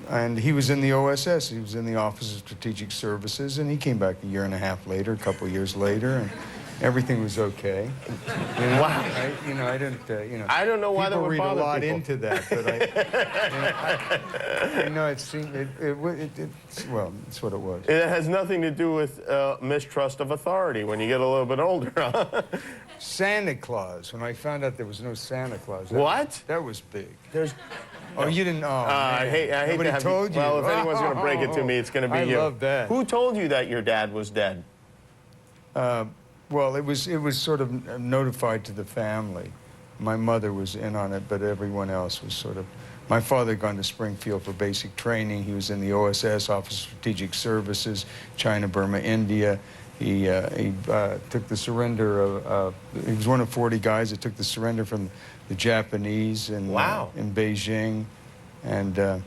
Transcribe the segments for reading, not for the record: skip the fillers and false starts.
And he was in the OSS. He was in the Office of Strategic Services, and he came back a year and a half later, a couple of years later, and everything was okay. Wow. I didn't, I don't know why that would bother people read a lot people. into that, but it seemed, well, it's what it was. It has nothing to do with mistrust of authority when you get a little bit older, huh? Santa Claus, when I found out there was no Santa Claus. That was big. Oh, you didn't? Oh, I hate Nobody to have told you. Well, if anyone's going to break it to me, it's going to be you. I love that. Who told you that your dad was dead? Well, it was sort of notified to the family. My mother was in on it, but everyone else was sort of... My father had gone to Springfield for basic training. He was in the OSS, Office of Strategic Services, China, Burma, India. He took the surrender of... he was one of 40 guys that took the surrender from the Japanese in Beijing. And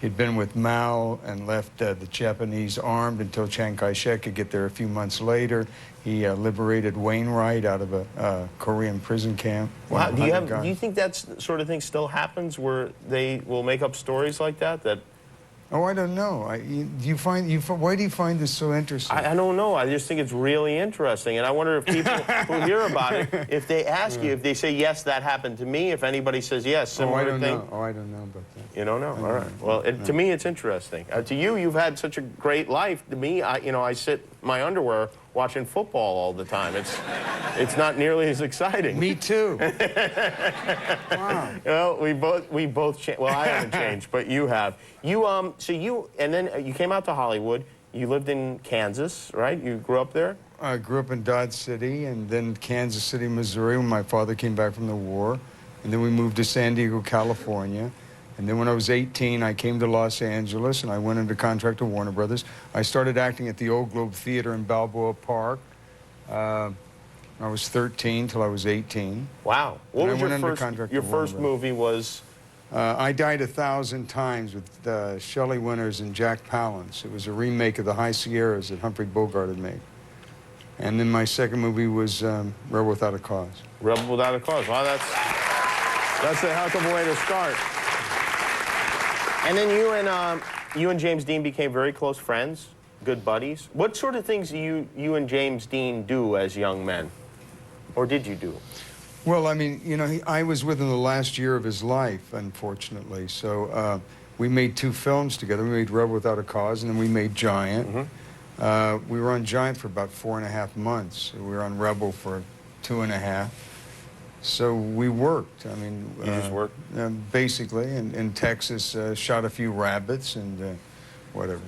he'd been with Mao and left the Japanese armed until Chiang Kai-shek could get there a few months later. He liberated Wainwright out of a Korean prison camp. Wow. Do you think that sort of thing still happens, where they will make up stories like that? Oh, I don't know. Why do you find this so interesting? I don't know. I just think it's really interesting. And I wonder if people who hear about it, if they ask you, if they say, yes, that happened to me, if anybody says, yes, similar thing. Oh, I don't know about that. You don't know? All right. Well, to me, it's interesting. To you, you've had such a great life. To me, I sit in my underwear watching football all the time. It's not nearly as exciting. Me too. Wow. Well, we both changed. Well, I haven't changed, but you have. And then you came out to Hollywood. You lived in Kansas, right? You grew up there? I grew up in Dodge City and then Kansas City, Missouri, when my father came back from the war. And then we moved to San Diego, California. And then when I was 18, I came to Los Angeles, and I went into contract to Warner Brothers. I started acting at the Old Globe Theater in Balboa Park. I was 13 till I was 18. Wow. What was your first movie was? I Died 1,000 Times with Shelley Winters and Jack Palance. It was a remake of The High Sierras that Humphrey Bogart had made. And then my second movie was Rebel Without a Cause. Rebel Without a Cause. Wow, that's a heck of a way to start. And then you and James Dean became very close friends, good buddies. What sort of things do you and James Dean do as young men? Or did you do? Well, I mean, I was with him the last year of his life, unfortunately. So we made 2 films together. We made Rebel Without a Cause, and then we made Giant. Mm-hmm. We were on Giant for about 4.5 months. We were on Rebel for 2.5. So we worked. I mean, you just worked? Basically, in Texas, shot a few rabbits and whatever.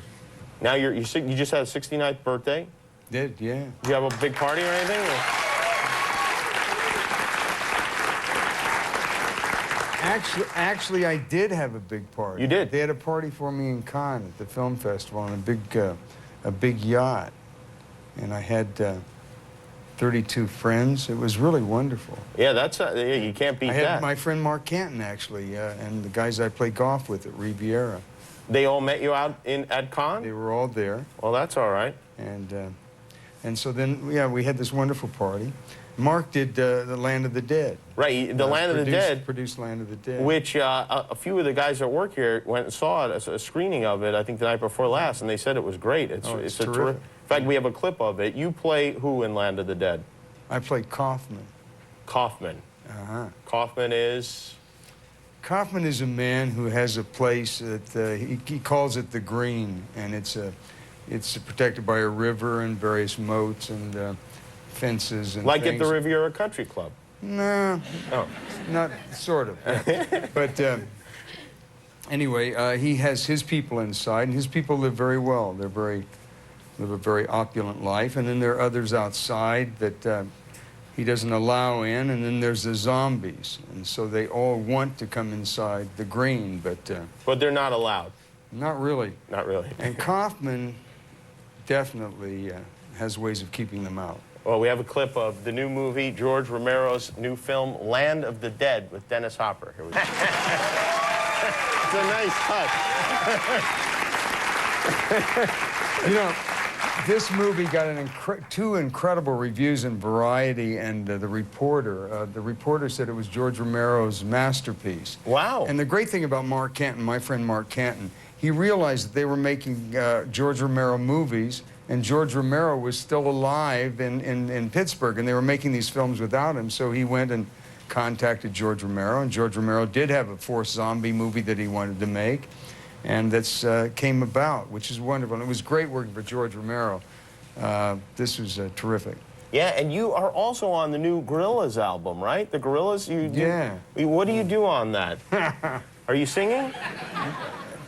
Now you just had a 69th birthday? Did, yeah. Did you have a big party or anything? Or? Actually, I did have a big party. You did? They had a party for me in Cannes at the film festival on a big yacht, and I had 32 friends. It was really wonderful. Yeah, you can't beat that. I had my friend Mark Canton, actually, and the guys I played golf with at Riviera. They all met you out at Cannes? They were all there. Well, that's all right. And so then, yeah, we had this wonderful party. Mark did The Land of the Dead. Right, The Land of the Dead. Produced Land of the Dead. Which a few of the guys that work here went and saw it, a screening of it, I think the night before last, and they said it was great. It's terrific. In fact, we have a clip of it. You play who in Land of the Dead? I played Kaufman. Kaufman. Uh-huh. Kaufman is? Kaufman is a man who has a place that he calls it the Green, and it's protected by a river and various moats and fences and like things. at the Riviera Country Club? No. Oh. Not sort of. Yeah. But anyway, he has his people inside, and his people live very well. They live a very opulent life, and then there are others outside that he doesn't allow in, and then there's the zombies, and so they all want to come inside the Green, but they're not allowed. Not really. Not really. And Kaufman definitely has ways of keeping them out. Well, we have a clip of the new movie, George Romero's new film, Land of the Dead, with Dennis Hopper. Here we go. It's a nice touch. This movie got two incredible reviews in Variety and The Reporter. The Reporter said it was George Romero's masterpiece. Wow. And the great thing about Mark Canton, my friend Mark Canton, he realized that they were making George Romero movies, and George Romero was still alive in Pittsburgh, and they were making these films without him, so he went and contacted George Romero, and George Romero did have a fourth zombie movie that he wanted to make. And that's came about, which is wonderful. And it was great working for George Romero. This was terrific. Yeah, and you are also on the new Gorillaz album, right? The Gorillaz? Yeah. What do you do on that? Are you singing?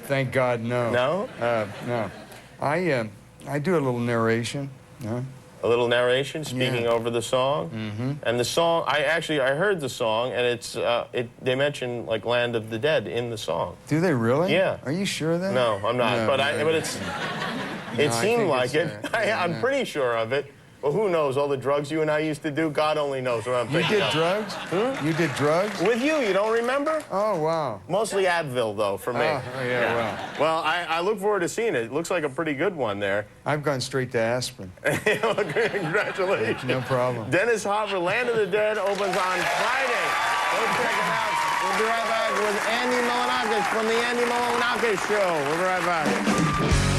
Thank God, no. No? No. I do a little narration. A little narration, speaking over the song. Mm-hmm. And the song, I heard the song, and it's they mention like Land of the Dead in the song. Do they really? Yeah. Are you sure of that? No, I'm not. No, but it seemed like it. I'm yeah. pretty sure of it. Well, who knows? All the drugs you and I used to do, God only knows what I'm thinking. You did drugs? Hmm? You did drugs? With you don't remember? Oh, wow. Mostly Advil, though, for me. Oh, yeah. Well, I look forward to seeing it. It looks like a pretty good one there. I've gone straight to aspirin. Well, congratulations. No problem. Dennis Hopper, Land of the Dead, opens on Friday. Go check it out. We'll be right back with Andy Milanakis from the Andy Milanakis Show. We'll be right back.